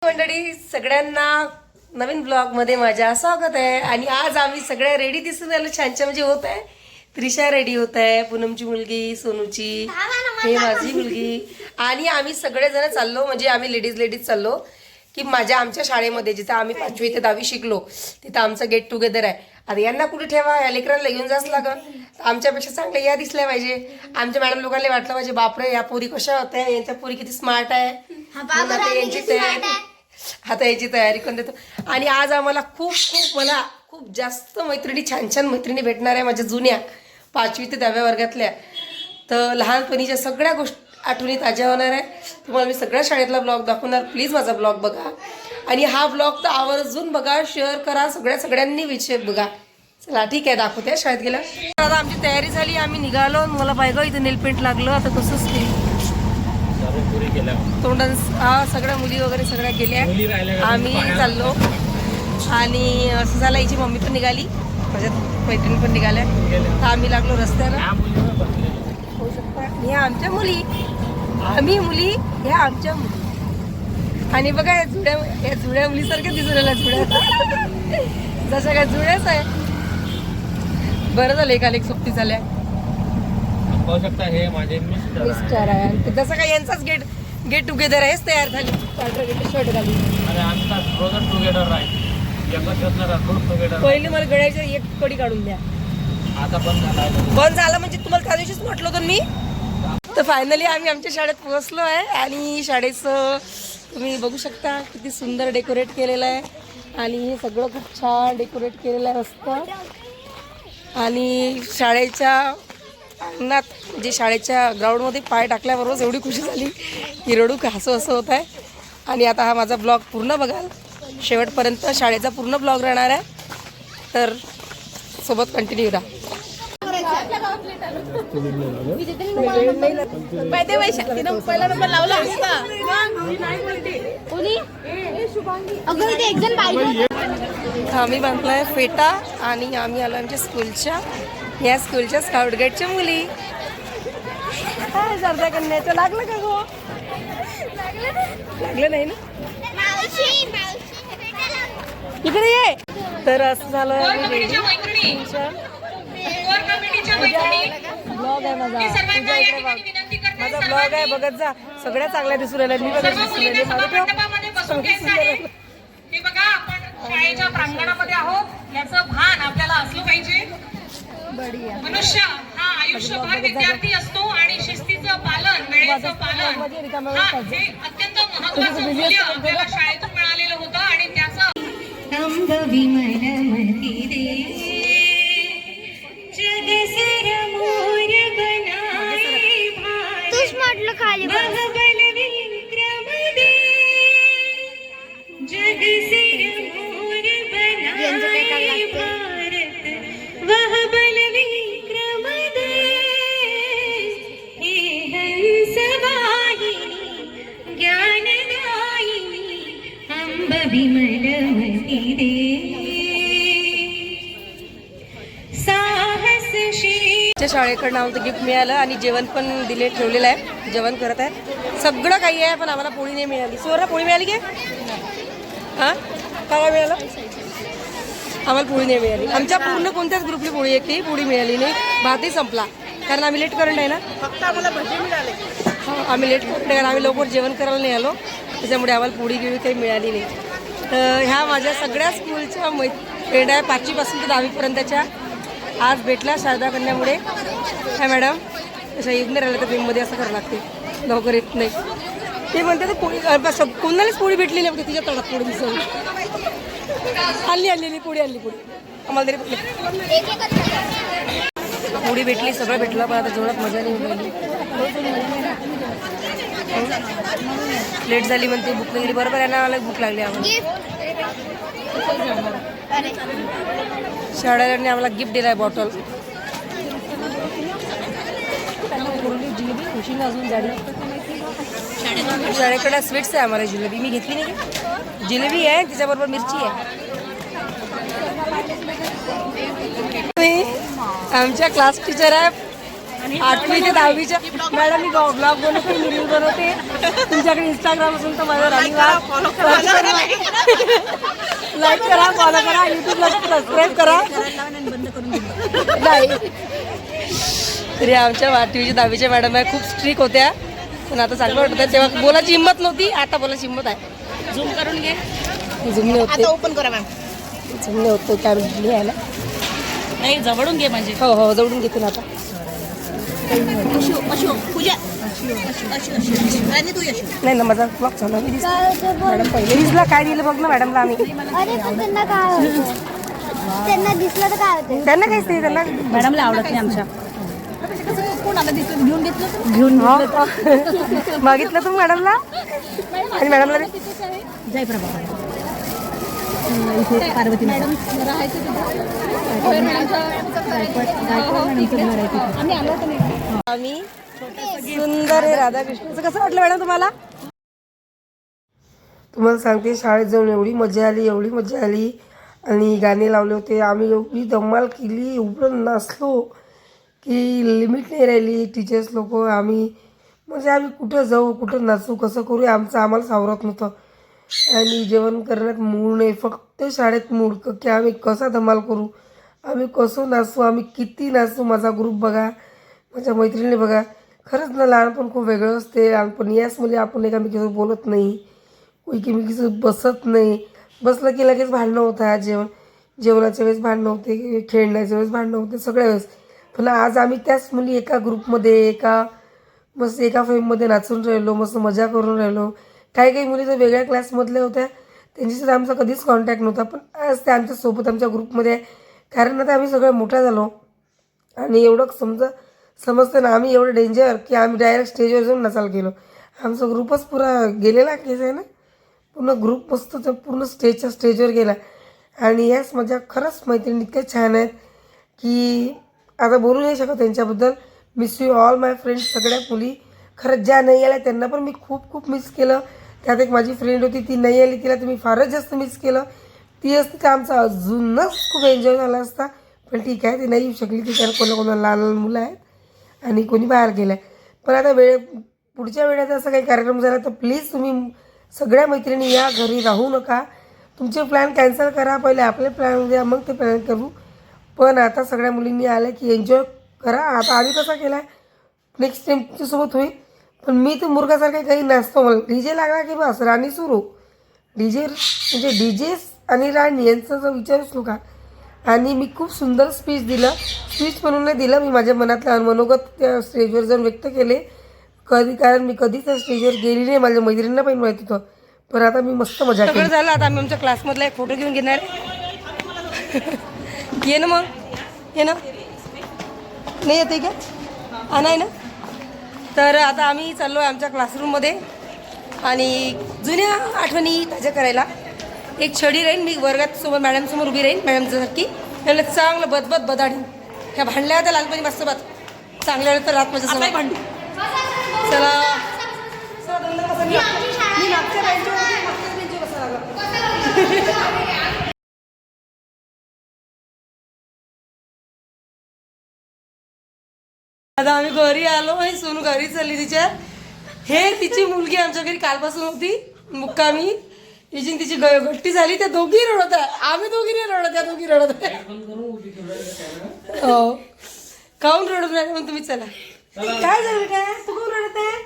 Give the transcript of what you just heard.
मंडळी सगळ्यांना नवीन ब्लॉग मध्ये माझ्या स्वागत आहे. आणि आज आम्ही सगळ्या रेडी दिसून आलो. छान छान म्हणजे होत आहे. त्रिशा रेडी होत आहे, पूनमची मुलगी, सोनूची, हे माझी मुलगी, आणि आम्ही सगळेजण चाललो. म्हणजे आम्ही लेडीज चाललो की आमच्या शाळेमध्ये जिथं आम्ही 5वी ते 10वी शिकलो तिथं आमचं गेट टुगेदर आहे. आता यांना कुठे ठेवा, या लेकरांना घेऊन जाच लागल. आमच्यापेक्षा चांगल्या या दिसल्या पाहिजे. आमच्या मॅडम लोकांना वाटलं पाहिजे बापरे या पोरी कशा होत्या, यांच्या पोरी किती स्मार्ट आहे. आता याची तयारी करून देतो. आणि आज आम्हाला मला खूप जास्त मैत्रिणी, छान छान मैत्रिणी भेटणार आहे माझ्या जुन्या 5वी ते 10व्या वर्गातल्या. तर लहानपणीच्या सगळ्या गोष्टी आठवणी ताज्या होणार आहे. तुम्हाला मी सगळ्या शाळेतला ब्लॉग दाखवणार. प्लीज माझा ब्लॉग बघा आणि हा ब्लॉग तर आवर्जून बघा, शेअर करा, सगळ्यांनी विषय बघा. चला ठीक आहे, दाखवते शाळेत गेलं. आता आमची तयारी झाली, आम्ही निघालो. मला पाहिजे इथं नेलपेंट लागलं. आता कसंच तोंडात सगळ्या मुली वगैरे सगळ्या गेल्या, आम्ही चाललो. आणि असं झालं, हिची मम्मी पण निघाली, माझ्या मैत्रिणी पण निघाल्या. तर आम्ही लागलो रस्त्याला. होऊ शकता ह्या आमच्या मुली, आम्ही मुली, ह्या आमच्या मुली. आणि बघा या जुड्या मुलीसारख्या दिसून राहिल्या. जुड्या जशा काय जुड्याच आहे. बरं झालं एकाला एक सोबती झाल्या. हे माझे मिस्टर आहे. जसं काय यांचाच गेट टुगेदर आहेच तयार झाली. शर्ट घाली. पहिले मला गळ्याच्या एक कडी काढून द्या. आता बंद झाला म्हणजे तुम्हाला त्या दिवशीच म्हटलं होतं मी. तर फायनली आम्ही आमच्या शाळेत पोहोचलो आहे. आणि शाळेचं तुम्ही बघू शकता किती सुंदर डेकोरेट केलेलं आहे. आणि हे सगळं खूप छान डेकोरेट केलेलं आहे असतं. आणि शाळेच्या अंगणात म्हणजे शाळेच्या ग्राउंडमध्ये पाय टाकल्याबरोबर एवढी खुशी झाली की रडू हसू असं होत आहे. आणि आता हा माझा ब्लॉग पूर्ण बघाल शेवटपर्यंत. शाळेचा पूर्ण ब्लॉग राहणार आहे, तर सोबत कंटिन्यू राहा. आम्ही बांधलाय फेटा आणि आम्ही आलो आमच्या या स्कूलच्या स्काउट गाईडच्या मुली. काय सरदा कन्याचं लागलं का गो? लागलं नाही ना, इकडे ये. तर असं झालं ब्लॉग आहे माझा. तुझ्या इकडे माझा ब्लॉग आहे, बघत जा. सगळ्या चांगल्या दिसून राहिल्या. मी बघत दिसून राहिले. हे बघा, आपण शाळेच्या प्रांगणामध्ये आहोत याचं भान आपल्याला असलं पाहिजे. मनुष्य हा आयुष्यभर विद्यार्थी असतो आणि शिस्तीचं पालन, वेळेचं पालन हे अत्यंत महत्त्वाचं मूल्य आपल्याला शाळेतून मिळालेलं होतं. आणि त्याचं तूच म्हटलं खाली शाळेकडनं आम्हाला गिफ्ट मिळालं आणि जेवण पण ठेवलेलं आहे. जेवण करत आहे, सगळं काही आहे. पण आम्हाला पोळी नाही मिळाली. सोरा पोळी मिळाली की हां काय मिळालं? आम्हाला पोळी नाही मिळाली. आमच्या पूर्ण कोणत्याच ग्रुपली पोळी आहे ती पोळी मिळाली नाही. भातही संपला कारण आम्ही लेट करंट आहे ना. फक्त आम्हाला भजी मिळाले. हां आम्ही लेट करंट आहे कारण आम्ही लवकर जेवण करायला नाही आलो. त्याच्यामुळे आम्हाला पोळी गिळी काही मिळाली नाही. तर ह्या माझ्या सगळ्या स्कूलच्या फ्रेंड आहे 5वी पासून ते 10वीपर्यंतच्या. आज भेटला शारदा कन्यामुळे. काय मॅडम तशा येत नाही राहिलं तर गेममध्ये असं करावं लागते, लवकर येत नाही. ते म्हणते तर पोळी कोणालाच पोळी भेटलेली होती. तिच्या तोंडात पोळी दिसली. आणली पोळी आम्हाला तरी पोळी भेटली, सगळं भेटलं. पण आता जेवढ्यात मजा नाही मिळाली. लेट झाली म्हणते, भूक लागली. बरोबर आहे ना, मला भूक लागली. आम्हाला शाळेने आम्हाला गिफ्ट दिलाय बॉटल. जिलेबी खुशी अजून जाडी. शाळेकडे स्वीट्स आहे आम्हाला. जिलेबी मी घेतली नाही का? जिलेबी आहे, तिच्याबरोबर मिरची आहे. आमच्या क्लास टीचर आहे 8वी ते 10वीच्या मॅडम मी ब्लॉग बनवते, मी रील बनवते. तुमच्याकडे इंस्टाग्राम असेल तर माझं राणीला लाईक करा, फॉलो करा, युट्यूबला सबस्क्राईब करा. नाही तरी आमच्या 8वी 10वीच्या मॅडम आहे खूप स्ट्रिक होत्या, पण आता चांगलं वाटतं. तेव्हा बोलायची हिंमत नव्हती, आता बोलायची हिंमत आहे. झूम करून घे. झुमणे होते, ओपन करा मॅम. झुमणे होते काय आहे ना. नाही जवळून घे म्हणजे. हो हो जवळून घेते ना आता. नाही ना माझा ब्लॉग चालू आहे. मॅडम पहिले दिसला काय दिलं बघ ना मॅडमला आम्ही. अरे पण त्यांना काय होतं? त्यांना दिसलं तर काय होतं? त्यांना काहीच नाही, त्यांना मॅडमला आवडत नाही आमच्या. कोण आता दिसलं घेऊन घेतलं घेऊन मागितलं तू मॅडमला आणि मॅडमला जय प्रभा इथे पार्वती मॅडम आम्ही सुंदर आहे राधाकृष्णाचं. कसं वाटलं मॅडम तुम्हाला? तुम्हाला सांगते शाळेत जाऊन एवढी मजा आली, एवढी मजा आली. आणि गाणे लावले होते आम्ही, एवढी धमाल केली, एवढं नाचलो की लिमिट नाही राहिली. टीचर्स लोक आम्ही म्हणजे आम्ही कुठं जाऊ, कुठं नाचू, कसं करू आमचं आम्हाला सावरत नव्हतं. आणि जेवण करण्यात मूड नाही, फक्त शाळेत मूड की आम्ही कसा धमाल करू, आम्ही कसं नाचू, आम्ही किती नाचू. माझा ग्रुप बघा, माझ्या मैत्रिणी बघा. खरंच ना लहानपण खूप वेगळं असते. लहानपण याच मुली आपण एकामेकीसोबत बोलत नाही, एकीमेकीसोबत बसत नाही. बसलं की लगेच भांडणं होतं. जेवणाच्या वेळेस भांडणं होते, खेळण्याच्या वेळेस भांडणं होते, सगळ्या वेळेस. पण आज आम्ही त्याच मुली एका ग्रुपमध्ये मस्त एका फेममध्ये नाचून राहिलो, मस्त मजा करून राहिलो. काही मुली तर वेगळ्या क्लासमधल्या होत्या, त्यांच्याशी आमचा कधीच कॉन्टॅक्ट नव्हता, पण आज ते आमच्यासोबत आमच्या ग्रुपमध्ये आहे. कारण आता आम्ही सगळं मोठा झालो आणि एवढं समजतं ना आम्ही एवढं डेंजर की आम्ही डायरेक्ट स्टेजवर जाऊन नाचायला गेलो. आमचा ग्रुपच पुरा गेलेला केस आहे ना, पूर्ण ग्रुप मस्त पूर्ण स्टेजवर गेला. आणि याच मजा खरंच मैत्रिणी इतक्या छान आहेत की आता बोलू नाही शकत त्यांच्याबद्दल. Miss you all my friends. सगळ्या मुली खरंच ज्या नाही आल्या त्यांना पण मी खूप खूप मिस केलं. त्यात एक माझी फ्रेंड होती, ती नाही आली, तिला तुम्ही फारच जास्त मिस केलं. ती असती तर आमचा अजूनच खूप एन्जॉय झाला असता. पण ठीक आहे, ती नाही येऊ शकली. ती कारण कोणाकोणाला लहान लहान मुलं आहेत आणि कोणी बाहेर गेलं आहे. पण आता पुढच्या वेळेत असं काही कार्यक्रम झाला तर प्लीज तुम्ही सगळ्या मैत्रिणी या, घरी राहू नका. तुमचे प्लॅन कॅन्सल करा, पहिले आपले प्लॅन द्या, मग ते प्लॅन करू. पण आता सगळ्या मुलींनी आल्या की एन्जॉय करा. आता आम्ही कसा केला आहे, नेक्स्ट टाईम तुमच्यासोबत होईल. पण मी तर मुर्गासारखे काही नाचतो. मला DJ लागला की बस राणी सुरू. डीजे आणि राणी यांचा जो विचारूच नका. आणि मी खूप सुंदर स्पीच म्हणून नाही दिलं, मी माझ्या मनातल्या मनोगत त्या स्टेजवर जाऊन व्यक्त केले. कारण मी कधीच त्या स्टेजवर गेली नाही, माझ्या मैत्रिणींना पण माहिती होतं. पण आता मी मस्त मजा केली. झालं आता आम्ही आमच्या क्लासमधला एक फोटो घेऊन घेणार. ये ना मग, ये ना, नाही येते का? नाही ना. तर आता आम्ही चाललो आहे आमच्या क्लासरूममध्ये आणि जुन्या आठवणी ताज्या करायला. एक छडी राहीन, मी वर्गात सोबत मॅडमसमोर उभी राहीन, मॅडमच्यासारखी. त्याला चांगलं बदाडीन. ह्या भांडल्या होत्या लहानपणी मस्त चांगल्या वेळेस तर रात माझ्यासोबत भांडू. चला मी मागच्या बेंचवर बसायला. आता आम्ही घरी आलो आणि सोनू घरी चालली तिच्या. हे तिची मुलगी आमच्या घरी कालपासून होती मुक्कामी. तिची गट्टी झाली, त्या दोघी रडत आहे. आम्ही दोघी नाही रडत, त्या दोघी रडत आहे. हो काऊन रडत नाही मग तुम्ही? चला काय झालं बेटा, तू कोण रडत आहे?